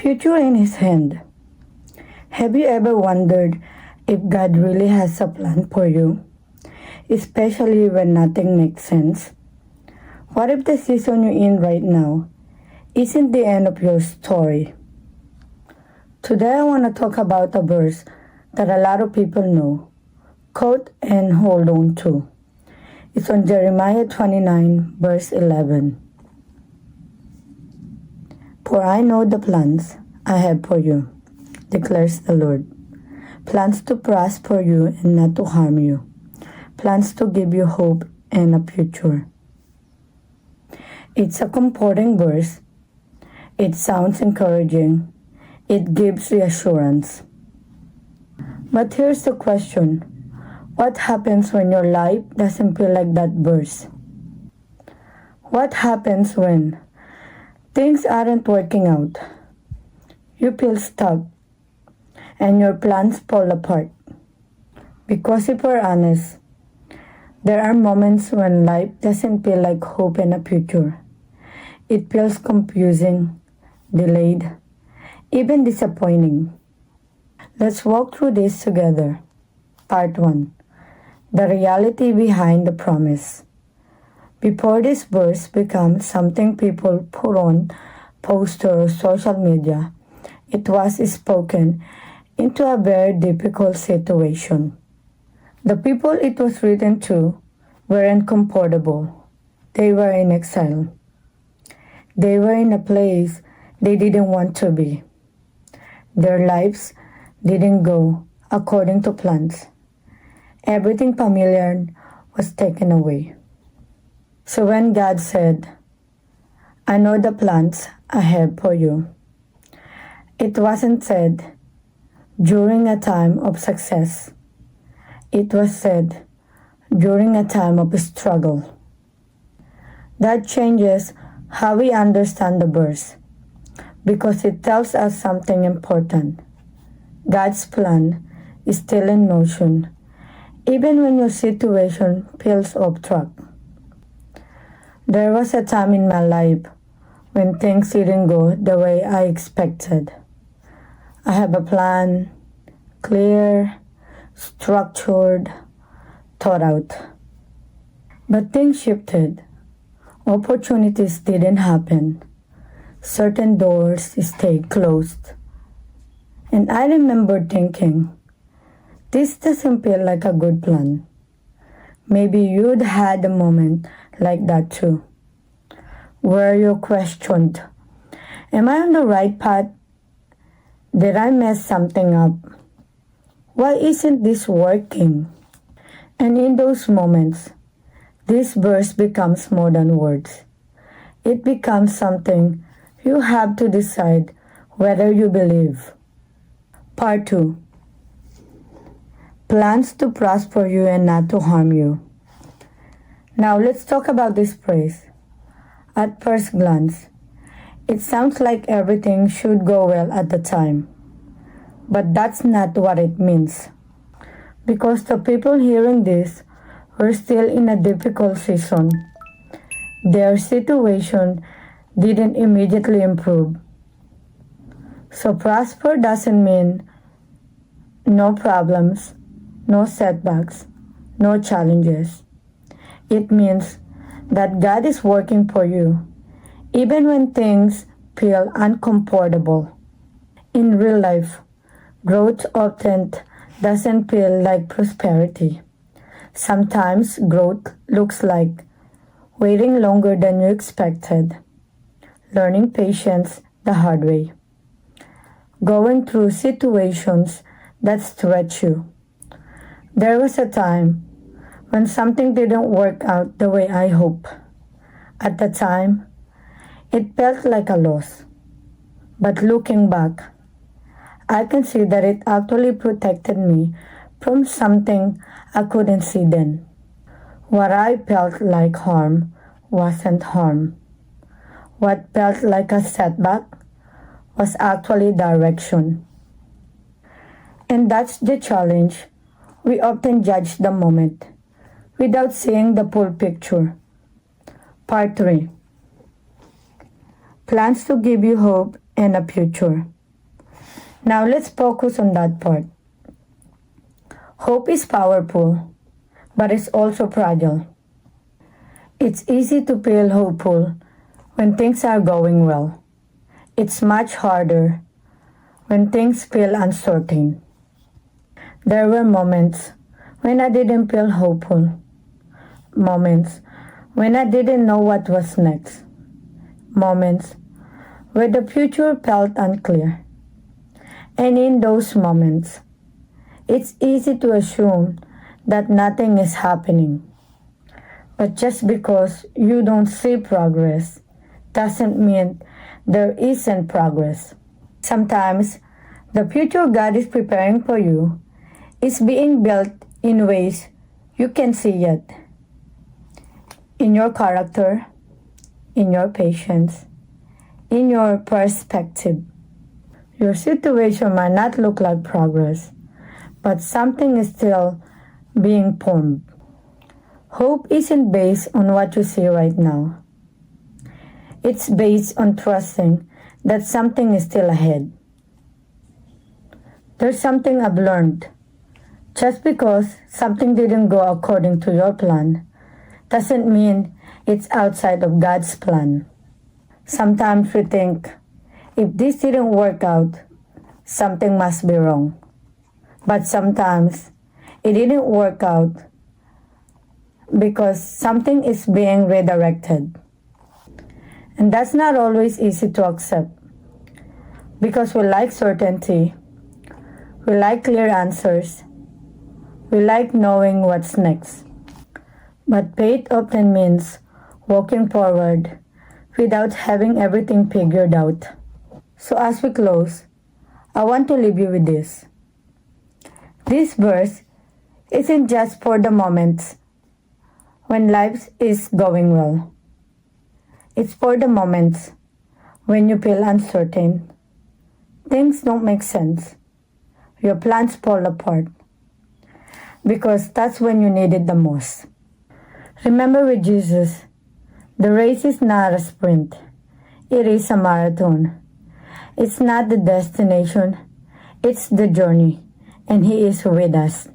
future in His hand. Have you ever wondered if God really has a plan for you, especially when nothing makes sense? What if the season you're in right now isn't the end of your story? Today I want to talk about a verse that a lot of people know, quote, and hold on to. It's on Jeremiah 29, verse 11. For I know the plans I have for you, declares the Lord. Plans to prosper you and not to harm you. Plans to give you hope and a future. It's a comforting verse. It sounds encouraging. It gives reassurance. But here's the question. What happens when your life doesn't feel like that verse? What happens when things aren't working out? You feel stuck and your plans fall apart. Because if we're honest, there are moments when life doesn't feel like hope and a future. It feels confusing, delayed, even disappointing. Let's walk through this together. Part 1. The reality behind the promise. Before this verse becomes something people put on posters or social media, it was spoken into a very difficult situation. The people it was written to weren't comfortable. They were in exile. They were in a place they didn't want to be. Their lives didn't go according to plans. Everything familiar was taken away. So when God said, I know the plans I have for you, it wasn't said during a time of success. It was said during a time of struggle. That changes how we understand the verse because it tells us something important. God's plan is still in motion, even when your situation feels off track. There was a time in my life when things didn't go the way I expected. I have a plan, clear, structured, thought out. But things shifted. Opportunities didn't happen. Certain doors stayed closed. And I remember thinking, this doesn't feel like a good plan. Maybe you'd had a moment like that too, where you questioned, am I on the right path? Did I mess something up? Why isn't this working? And in those moments, this verse becomes more than words. It becomes something you have to decide whether you believe. Part 2. Plans to prosper you and not to harm you. Now let's talk about this phrase. At first glance, it sounds like everything should go well at the time. But that's not what it means. Because the people hearing this were still in a difficult season. Their situation didn't immediately improve. So prosper doesn't mean no problems, no setbacks, no challenges. It means that God is working for you, even when things feel uncomfortable. In real life, growth often doesn't feel like prosperity. Sometimes growth looks like waiting longer than you expected, learning patience the hard way, going through situations that stretch you. There was a time when something didn't work out the way I hoped. At the time, it felt like a loss. But looking back, I can see that it actually protected me from something I couldn't see then. What I felt like harm wasn't harm. What felt like a setback was actually direction. And that's the challenge. We often judge the moment without seeing the full picture. Part 3. Plans to give you hope and a future. Now let's focus on that part. Hope is powerful, but it's also fragile. It's easy to feel hopeful when things are going well. It's much harder when things feel uncertain. There were moments when I didn't feel hopeful, moments when I didn't know what was next, moments where the future felt unclear. And in those moments, it's easy to assume that nothing is happening. But just because you don't see progress doesn't mean there isn't progress. Sometimes the future God is preparing for you is being built in ways you can't see yet. In your character, in your patience, in your perspective. Your situation might not look like progress, but something is still being formed. Hope isn't based on what you see right now. It's based on trusting that something is still ahead. There's something I've learned. Just because something didn't go according to your plan doesn't mean it's outside of God's plan. Sometimes we think, if this didn't work out, something must be wrong. But sometimes it didn't work out because something is being redirected. And that's not always easy to accept because we like certainty, we like clear answers, we like knowing what's next. But faith often means walking forward without having everything figured out. So as we close, I want to leave you with this. This verse isn't just for the moments when life is going well. It's for the moments when you feel uncertain, things don't make sense, your plans fall apart, because that's when you need it the most. Remember with Jesus, the race is not a sprint, it is a marathon. It's not the destination, it's the journey, and He is with us.